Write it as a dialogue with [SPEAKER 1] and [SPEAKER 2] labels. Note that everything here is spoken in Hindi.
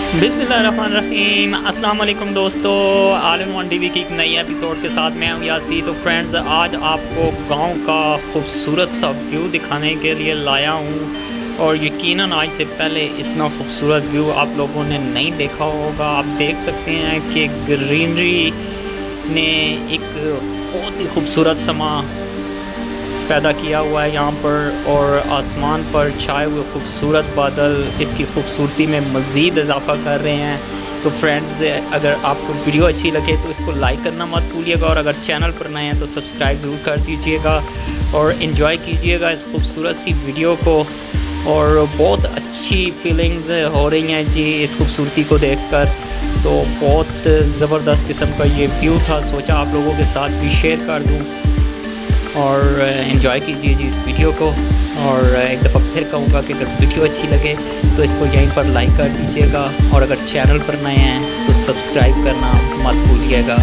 [SPEAKER 1] बिस्मिल्लाहिर्रहमानिर्रहीम। अस्सलाम वालेकुम दोस्तों, ऑल इन वन टीवी की एक नई एपिसोड के साथ मैं हूं यासी। तो फ्रेंड्स, आज आपको गांव का खूबसूरत सा व्यू दिखाने के लिए लाया हूं और यकीनन आज से पहले इतना खूबसूरत व्यू आप लोगों ने नहीं देखा होगा। आप देख सकते हैं कि ग्रीनरी ने एक बहुत ही खूबसूरत समा पैदा किया हुआ है यहाँ पर, और आसमान पर छाए हुए खूबसूरत बादल इसकी खूबसूरती में मज़ीद इजाफा कर रहे हैं। तो फ्रेंड्स, अगर आपको वीडियो अच्छी लगे तो इसको लाइक करना मत भूलिएगा, और अगर चैनल पर नए हैं तो सब्सक्राइब ज़रूर कर दीजिएगा और इन्जॉय कीजिएगा इस खूबसूरत सी वीडियो को। और बहुत अच्छी फीलिंग्स हो रही हैं जी इस खूबसूरती को देखकर। तो बहुत ज़बरदस्त किस्म का ये व्यू था, सोचा आप लोगों के साथ भी शेयर कर दूँ और एंजॉय कीजिए जी इस वीडियो को। और एक दफ़ा फिर कहूँगा कि अगर वीडियो अच्छी लगे तो इसको यहीं पर लाइक कर दीजिएगा, और अगर चैनल पर नए हैं तो सब्सक्राइब करना मत भूलिएगा।